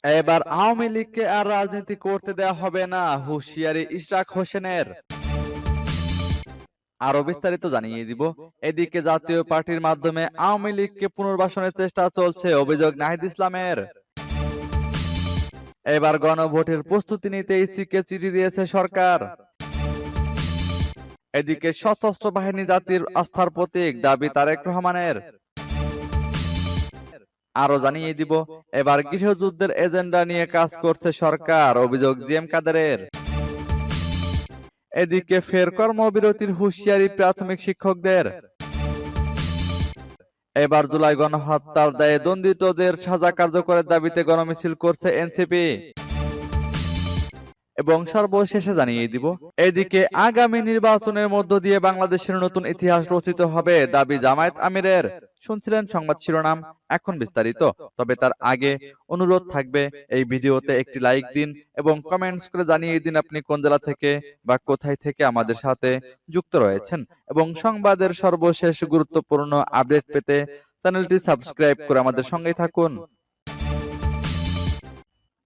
এবার আওয়ামী লীগকে আর রাজনীতি করতে দেওয়া হবে না, হুঁশিয়ারি ইশরাক হোসেনের। আরো বিস্তারিত জানিয়ে দিব। এদিকে জাতীয় পার্টির মাধ্যমে আওয়ামী লীগকে পুনর্বাসনের চেষ্টা চলছে, অভিযোগ নাহিদ ইসলামের। এবার গণভোটের প্রস্তুতি নিতে ইসিকে চিঠি দিয়েছে সরকার। এদিকে সশস্ত্র বাহিনী জাতির আস্থার প্রতীক, দাবি তারেক রহমানের। আরো জানিয়ে দিব, এবার গৃহযুদ্ধের এজেন্ডা নিয়ে কাজ করছে সরকার, অভিযোগ জিএম কাদেরের। এদিকে ফের কর্মবিরতির হুঁশিয়ারি প্রাথমিক শিক্ষকদের। এবার জুলাই গণহত্যার দায়ে দণ্ডিতদের সাজা কার্যকরের দাবিতে গণমিছিল করছে এনসিপি। এবং সর্বশেষে জানিয়ে দিব, এদিকে আগামী নির্বাচনের মধ্য দিয়ে বাংলাদেশের নতুন ইতিহাস রচিত হবে, দাবি জামায়াত আমিরের। শুনছিলেন সংবাদ শিরোনাম, এখন বিস্তারিত। তবে তার আগে অনুরোধ থাকবে, এই ভিডিওতে একটি লাইক দিন এবং কমেন্টস করে জানিয়ে দিন আপনি কোন জেলা থেকে বা কোথায় থেকে আমাদের সাথে যুক্ত রয়েছেন। এবং সংবাদের সর্বশেষ গুরুত্বপূর্ণ আপডেট পেতে চ্যানেলটি সাবস্ক্রাইব করে আমাদের সঙ্গেই থাকুন।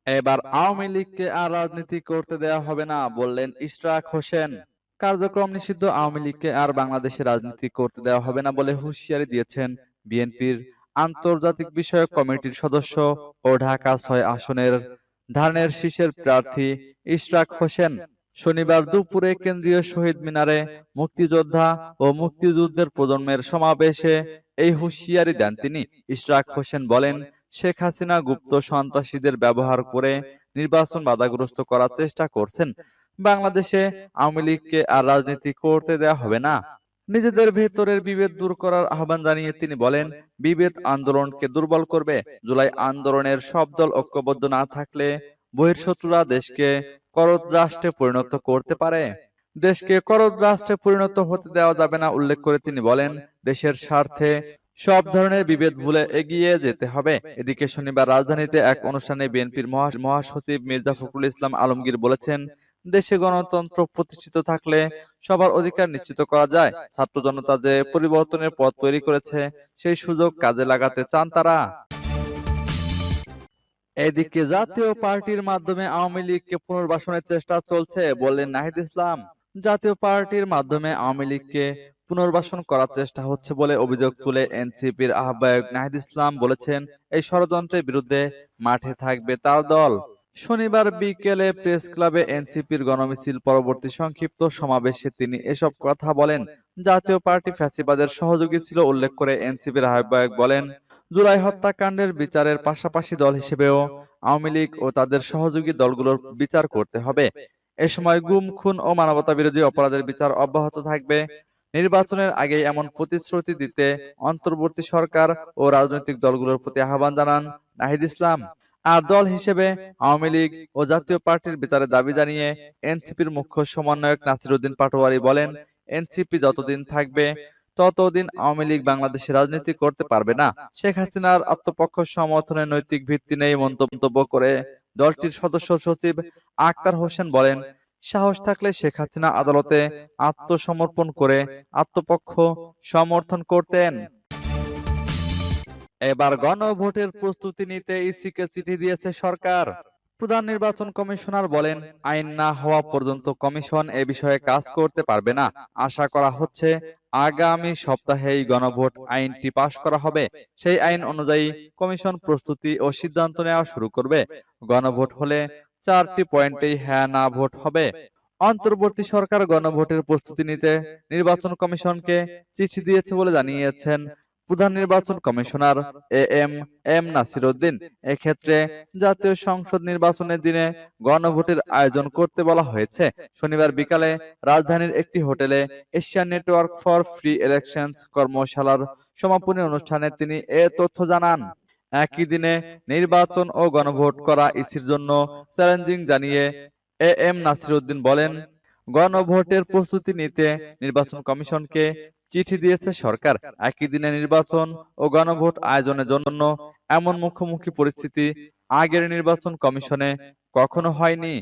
এবার আওয়ামী লীগকে আর রাজনীতি করতে দেওয়া হবে না, বললেন ইশরাক হোসেন। কার্যক্রম নিষিদ্ধ আওয়ামী লীগকে আর বাংলাদেশে রাজনীতি করতে দেওয়া হবে না বলে হুঁশিয়ারি দিয়েছেন বিএনপির আন্তর্জাতিক বিষয়ক কমিটির সদস্য ও ঢাকা ৬ আসনের ধানের শীষের প্রার্থী ইশরাক হোসেন। শনিবার দুপুরে কেন্দ্রীয় শহীদ মিনারে মুক্তিযোদ্ধা ও মুক্তিযুদ্ধের প্রজন্মের সমাবেশে এই হুঁশিয়ারি দেন তিনি। ইশরাক হোসেন বলেন, শেখ হাসিনা গুপ্ত সন্ত্রাসীদের ব্যবহার করে নির্বাচন বাধাগ্রস্ত করার চেষ্টা করছেন। বাংলাদেশে আওয়ামী লীগকে আর রাজনীতি করতে দেওয়া হবে না। নিজেদের ভেতরের বিভেদ দূর করার আহ্বান জানিয়ে তিনি বলেন, বিভেদ আন্দোলনকে দুর্বল করবে। জুলাই আন্দোলনের সব দল ঐক্যবদ্ধ না থাকলে বহিঃশত্রুরা দেশকে করদ রাষ্ট্রে পরিণত করতে পারে। দেশকে করদ রাষ্ট্রে পরিণত হতে দেওয়া যাবে না উল্লেখ করে তিনি বলেন, দেশের স্বার্থে সব ধরনের বিভেদ ভুলে এগিয়ে যেতে হবে। এদিকে শনিবার রাজধানীতে এক অনুষ্ঠানে বিএনপির মহাসচিব মির্জা ফখরুল ইসলাম আলমগীর বলেছেন, দেশে গণতন্ত্র প্রতিষ্ঠিত থাকলে সবার অধিকার নিশ্চিত করা যায়। ছাত্র জনতা যে পরিবর্তনের পথ তৈরি করেছে, সেই সুযোগ কাজে লাগাতে চান তারা। এদিকে জাতীয় পার্টির মাধ্যমে আওয়ামী লীগকে পুনর্বাসনের চেষ্টা চলছে, বললেন নাহিদ ইসলাম। জাতীয় পার্টির মাধ্যমে আওয়ামী লীগকে পুনর্বাসন করার চেষ্টা হচ্ছে বলে অভিযোগ তুলে এনসিপির আহ্বায়ক নাহিদ ইসলাম বলেছেন, এই ষড়যন্ত্রের বিরুদ্ধে মাঠে থাকবে তার দল। শনিবার বিকেলে প্রেস ক্লাবে এনসিপির গণমিছিল পরবর্তী সংক্ষিপ্ত সমাবেশে তিনি এসব কথা বলেন। জাতীয় পার্টি ফ্যাসিবাদের সহযোগী ছিল উল্লেখ করে এনসিপির আহ্বায়ক বলেন, জুলাই হত্যাকাণ্ডের বিচারের পাশাপাশি দল হিসেবেও আওয়ামী লীগ ও তাদের সহযোগী দলগুলোর বিচার করতে হবে। এ সময় গুম, খুন ও মানবতাবিরোধী অপরাধের বিচার অব্যাহত থাকবে। নির্বাচনের আগে এমন প্রতিশ্রুতি দিতে অন্তর্বর্তী সরকার ও রাজনৈতিক দলগুলোর প্রতি আহ্বান জানান নাহিদ ইসলাম। আর দল হিসেবে আওয়ামী লীগ ও জাতীয় পার্টির বিচারের দাবি জানিয়ে এনসিপির মুখ্য সমন্বয়ক নাসির উদ্দিন পাটোয়ারি বলেন, এনসিপি যতদিন থাকবে ততদিন আওয়ামী লীগ বাংলাদেশে রাজনীতি করতে পারবে না। শেখ হাসিনার আত্মপক্ষ সমর্থনের নৈতিক ভিত্তি নেই মন্তব্য করে দলটির সদস্য সচিব আক্তার হোসেন বলেন, সাহস থাকলে শেখ হাসিনা আদালতে আত্মসমর্পণ করে আত্মপক্ষ সমর্থন করতেন। এবার গণভোটের প্রস্তুতি নিতে ইসিকে চিঠি দিয়েছে সরকার। প্রধান নির্বাচন কমিশনার বলেন, আইন না হওয়া পর্যন্ত কমিশন এ বিষয়ে কাজ করতে পারবে না। আশা করা হচ্ছে আগামী সপ্তাহেই গণভোট আইনটি পাশ করা হবে। সেই আইন অনুযায়ী কমিশন প্রস্তুতি ও সিদ্ধান্ত নেওয়া শুরু করবে। গণভোট হলে 4টি পয়েন্টেই হ্যাঁ না ভোট হবে। অন্তর্বর্তী সরকার গণভোটের প্রস্তুতি নিতে নির্বাচন কমিশনকে চিঠি দিয়েছে বলে জানিয়েছেন প্রধান নির্বাচন কমিশনার এম নাসির উদ্দিন। এক্ষেত্রে জাতীয় সংসদ নির্বাচনের দিনে গণভোটের আয়োজন করতে বলা হয়েছে। শনিবার বিকালে রাজধানীর একটি হোটেলে Asian network for free elections কর্মশালার সমাপনী অনুষ্ঠানে তিনি এ তথ্য জানান। একই দিনে নির্বাচন ও গণভোট করা ইসির জন্য চ্যালেঞ্জিং জানিয়ে নাসির উদ্দিন বলেন, গণভোটের প্রস্তুতি নিতে নির্বাচন কমিশনকে চিঠি দিয়েছে সরকার। একই দিনে নির্বাচন ও গণভোট আয়োজনের জন্য এমন মুখোমুখি পরিস্থিতি আগের নির্বাচন কমিশনে কখনো হয়নি।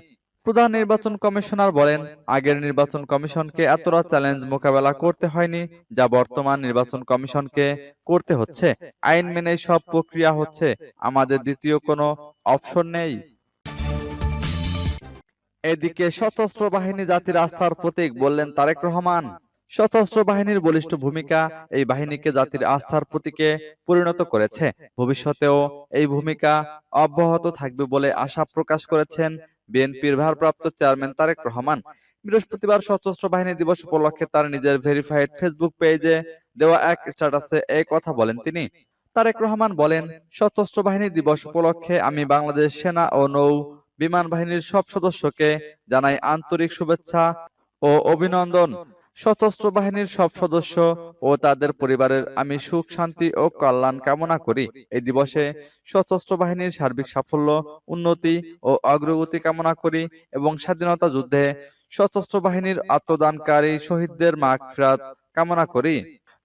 প্রধান নির্বাচন কমিশনার বলেন, আগের নির্বাচন কমিশনকে এতটা চ্যালেঞ্জ মোকাবেলা করতে হয়নি যা বর্তমান নির্বাচন কমিশনকে করতে হচ্ছে। আইন মেনে সব প্রক্রিয়া হচ্ছে, আমাদের দ্বিতীয় কোনো অপশন নেই। এদিকে সশস্ত্র বাহিনী জাতির আস্থার প্রতীক বললেন তারেক রহমান। সশস্ত্র বাহিনীর বলিষ্ঠ ভূমিকা এই বাহিনীকে জাতির আস্থার প্রতীকে পরিণত করেছে। ভবিষ্যতেও এই ভূমিকা অব্যাহত থাকবে বলে আশা প্রকাশ করেছেন বিএনপির ভারপ্রাপ্ত চেয়ারম্যান তারেক রহমান। বৃহস্পতিবার সশস্ত্র বাহিনী দিবস উপলক্ষে তার নিজের ভেরিফাইড ফেসবুক পেজে দেওয়া এক স্ট্যাটাসে এই কথা বলেন তিনি। তারেক রহমান বলেন, সশস্ত্র বাহিনী দিবস উপলক্ষে আমি বাংলাদেশ সেনা ও নৌ বিমান বাহিনীর সব সদস্যকে জানাই আন্তরিক শুভেচ্ছা ও অভিনন্দন। সশস্ত্র বাহিনীর সব সদস্য ও তাদের পরিবারের আমি সুখ, শান্তি ও কল্যাণ কামনা করি। এই দিবসে সশস্ত্র বাহিনীর সার্বিক সাফল্য, উন্নতি ও অগ্রগতি কামনা করি এবং স্বাধীনতা যুদ্ধে সশস্ত্র বাহিনীর আত্মদানকারী শহীদদের মাগফিরাত কামনা করি।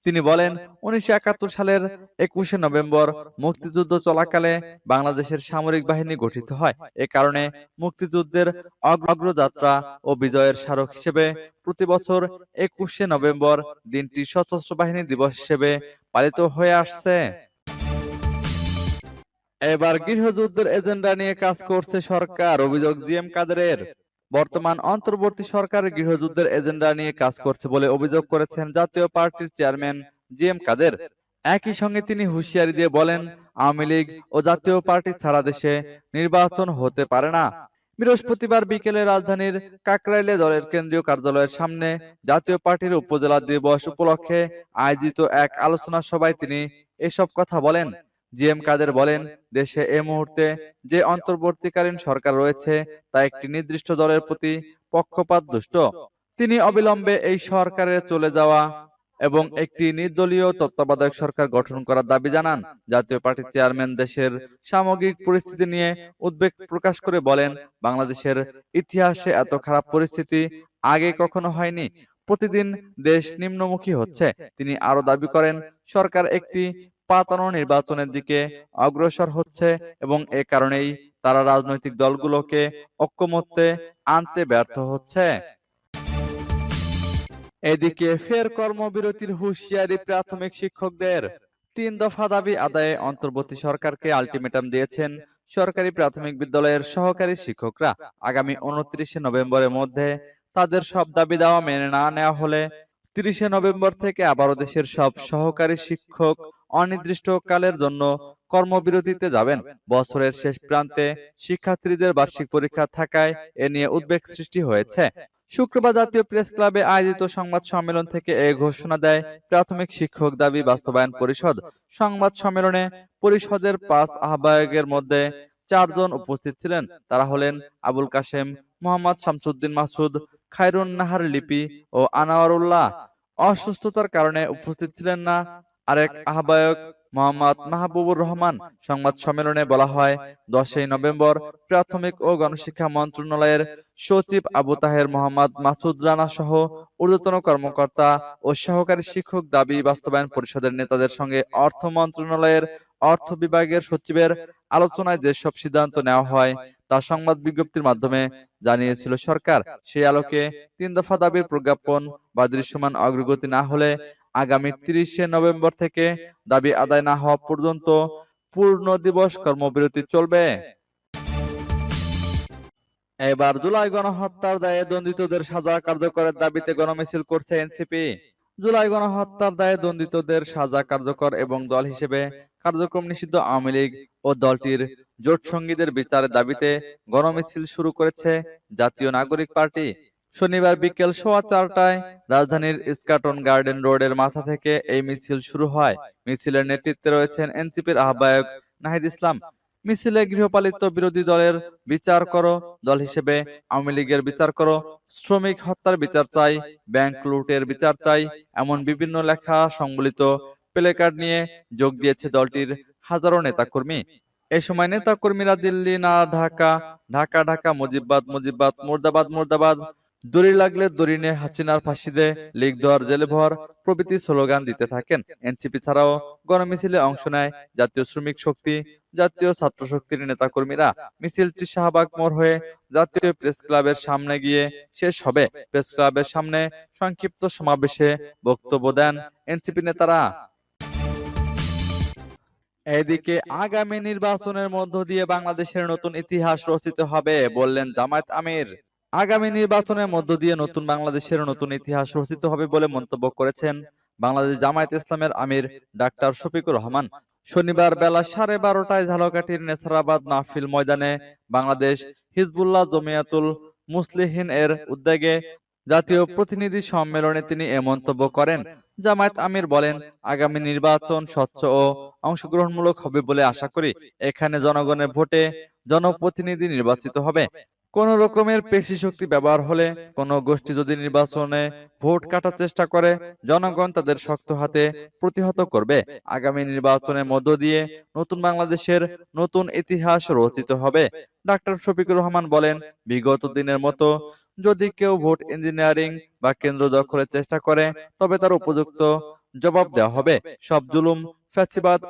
তিনি বলেন, 1971 সালের 21শে নভেম্বর মুক্তিযুদ্ধ চলাকালে বাংলাদেশের সামরিক বাহিনী গঠিত হয়। এ কারণে মুক্তিযুদ্ধের অগ্রযাত্রা ও বিজয়ের স্মারক হিসেবে প্রতি বছর 21শে নভেম্বর দিনটি সশস্ত্র বাহিনী দিবস হিসেবে পালিত হয়ে আসছে। এবার গৃহযুদ্ধের এজেন্ডা নিয়ে কাজ করছে সরকার, অভিযোগ জিএম কাদেরের। বর্তমান অন্তর্বর্তী সরকার গৃহযুদ্ধের এজেন্ডা নিয়ে কাজ করছে বলে অভিযোগ করেছেন জাতীয় পার্টির চেয়ারম্যান জিএম কাদের। একই সঙ্গে তিনি হুঁশিয়ারি দিয়ে বলেন, আওয়ামী লীগ ও জাতীয় পার্টি ছাড়া দেশে নির্বাচন হতে পারে না। বৃহস্পতিবার বিকেলে রাজধানীর কাকরাইলে দলের কেন্দ্রীয় কার্যালয়ের সামনে জাতীয় পার্টির উপজেলা দিবস উপলক্ষে আয়োজিত এক আলোচনা সভায় তিনি এসব কথা বলেন। জিএম কাদের বলেন, দেশে এ মুহূর্তে যে অন্তর্বর্তীকালীন সরকার রয়েছে তা একটি নির্দিষ্ট দলের প্রতি পক্ষপাত দুষ্ট। তিনি অবিলম্বে এই সরকারের চলে যাওয়া এবং একটি নির্দলীয় তত্ত্বাবধায়ক সরকার গঠন করার দাবি জানান। জাতীয় পার্টির চেয়ারম্যান দেশের সামগ্রিক পরিস্থিতি নিয়ে উদ্বেগ প্রকাশ করে বলেন, বাংলাদেশের ইতিহাসে এত খারাপ পরিস্থিতি আগে কখনো হয়নি। প্রতিদিন দেশ নিম্নমুখী হচ্ছে। তিনি আরো দাবি করেন, সরকার একটি পাতানো নির্বাচনের দিকে অগ্রসর হচ্ছে এবং এ কারণেই তারা রাজনৈতিক দলগুলোকে ঐক্যমত্যে আনতে ব্যর্থ হচ্ছে। এদিকে ফের কর্মবিরতির হুঁশিয়ারি প্রাথমিক শিক্ষকদের। 3 দফা দাবি আদায়ে অন্তর্বর্তী সরকারকে আলটিমেটাম দিয়েছেন সরকারি প্রাথমিক বিদ্যালয়ের সহকারী শিক্ষকরা। আগামী 29শে নভেম্বরের মধ্যে তাদের সব দাবি দাওয়া মেনে না নেওয়া হলে 30শে নভেম্বর থেকে আবারও দেশের সব সহকারী শিক্ষক অনির্দিষ্টকালের জন্য কর্মবিরতিতে যাবেন। বছরের শেষ প্রান্তে শিক্ষার্থীদের বার্ষিক পরীক্ষা থাকায় এ নিয়ে উদ্বেগ সৃষ্টি হয়েছে। শুক্রবার জাতীয় প্রেস ক্লাবে আয়োজিত সংবাদ সম্মেলন থেকে এ ঘোষণা দেয় প্রাথমিক শিক্ষক দাবি বাস্তবায়ন পরিষদ। সংবাদ সম্মেলনে পরিষদের 5 আহ্বায়কের মধ্যে 4 জন উপস্থিত ছিলেন। তারা হলেন আবুল কাশেম, মোহাম্মদ শামসুদ্দিন মাসুদ, খায়রুন নাহার লিপি ও আনোয়ারুল্লাহ। অসুস্থতার কারণে উপস্থিত ছিলেন না আরেক আহ্বায়ক মোহাম্মদ মাহবুবুর রহমান। সংবাদ সম্মেলনে বলা হয়, 10ই নভেম্বর প্রাথমিক ও গণশিক্ষা মন্ত্রণালয়ের সচিব আবু তাহের মোহাম্মদ মাসুদ রানা সহ ঊর্ধ্বতন কর্মকর্তা ও সহকারী শিক্ষক দাবি বাস্তবায়ন পরিষদের নেতাদের সঙ্গে অর্থ মন্ত্রণালয়ের অর্থ বিভাগের সচিবের আলোচনায় যেসব সিদ্ধান্ত নেওয়া হয় তা সংবাদ বিজ্ঞপ্তির মাধ্যমে জানিয়েছিল সরকার। সেই আলোকে 3 দফা দাবির প্রজ্ঞাপন বা দৃশ্যমান অগ্রগতি না হলে আগামী 30শে নভেম্বর থেকে দাবি আদায় না হওয়া পর্যন্ত পূর্ণ দিবস কর্মবিরতি চলবে। এবার জুলাই গণহত্যার দায়ে দণ্ডিতদের সাজা কার্যকরের দাবিতে গণমিছিল করছে এনসিপি। জুলাই গণহত্যার দায়ে দণ্ডিতদের সাজা কার্যকর এবং দল হিসেবে কার্যক্রম নিষিদ্ধ আওয়ামী লীগ ও দলটির জোট সঙ্গীদের বিচারের দাবিতে গণমিছিল শুরু করেছে জাতীয় নাগরিক পার্টি। শনিবার বিকেল 4:15টায় রাজধানীর ইস্কাটন গার্ডেন রোডের মাথা থেকে এই মিছিল শুরু হয়। মিছিলের নেতৃত্বে রয়েছেন এনসিপির আহ্বায়ক নাহিদ ইসলাম। মিছিলে গৃহপালিত বিরোধী দলের বিচার করো, দল হিসেবে আওয়ামী লীগের বিচার করো, শ্রমিক হত্যার বিচার চাই, ব্যাংক লুটের বিচার চাই, এমন বিভিন্ন লেখা সংবলিত প্লেকার্ড নিয়ে যোগ দিয়েছে দলটির হাজারো নেতাকর্মী। এ সময় নেতাকর্মীরা দিল্লি না ঢাকা, ঢাকা ঢাকা মুজিববাদ মুজিববাদ, মুর্দাবাদ মুর্দাবাদ, দড়ি লাগলে দড়ি নিয়ে হাসিনার ফাঁসি দে, লিক দেওয়ার জেলে ভর প্রভৃতি স্লোগান দিতে থাকেন। এনসিপি ছাড়াও গণমিছিলে অংশ নেয় জাতীয় শ্রমিক শক্তি, জাতীয় ছাত্র শক্তির নেতাকর্মীরা। মিছিলটি শাহবাগ মোড় হয়ে জাতীয় প্রেস ক্লাবের সামনে গিয়ে শেষ হবে। প্রেস ক্লাবের সামনে সংক্ষিপ্ত সমাবেশে বক্তব্য দেন এনসিপি নেতারা। এদিকে আগামী নির্বাচনের মধ্য দিয়ে বাংলাদেশের নতুন ইতিহাস রচিত হবে বললেন জামায়াত আমির। আগামী নির্বাচনের মধ্য দিয়ে নতুন বাংলাদেশের নতুন ইতিহাস রচিত হবে বলে মন্তব্য করেছেন বাংলাদেশ জামায়াত ইসলামের আমির ডাক্তার শফিকুর রহমান। শনিবার বেলা 12:30টায় ঝালকাঠির নেছারাবাদ মাহফিল ময়দানে বাংলাদেশ হিজবুল্লাহ জমিয়াতুল মুসলিহিন এর উদ্যোগে জাতীয় প্রতিনিধি সম্মেলনে তিনি এ মন্তব্য করেন। জামায়াত আমির বলেন, আগামী নির্বাচন স্বচ্ছ ও অংশগ্রহণমূলক হবে বলে আশা করি। এখানে জনগণের ভোটে জনপ্রতিনিধি নির্বাচিত হবে। কোন রকমের পেশি শক্তি ব্যবহার হলে, কোন গোষ্ঠী যদি নির্বাচনে ভোট কাটার চেষ্টা করে, জনগণ তাদের শক্ত হাতে প্রতিহত করবে। আগামী নির্বাচনের মধ্য দিয়ে নতুন বাংলাদেশের নতুন ইতিহাস রচিত হবে। ডাক্তার শফিকুর রহমান বলেন, বিগত দিনের মতো যদি কেউ ভোট ইঞ্জিনিয়ারিং বা কেন্দ্র দখলের চেষ্টা করে, তবে তার উপযুক্ত জবাব দেওয়া হবে। সব জুলুম, ফ্যাসিবাদ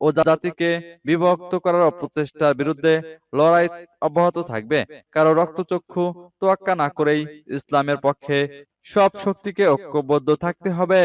ও জাতিকে বিভক্ত করার অপচেষ্টার বিরুদ্ধে লড়াই অব্যাহত থাকবে। কারো রক্তচক্ষু তোয়াক্কা না করেই ইসলামের পক্ষে সব শক্তিকে ঐক্যবদ্ধ থাকতে হবে।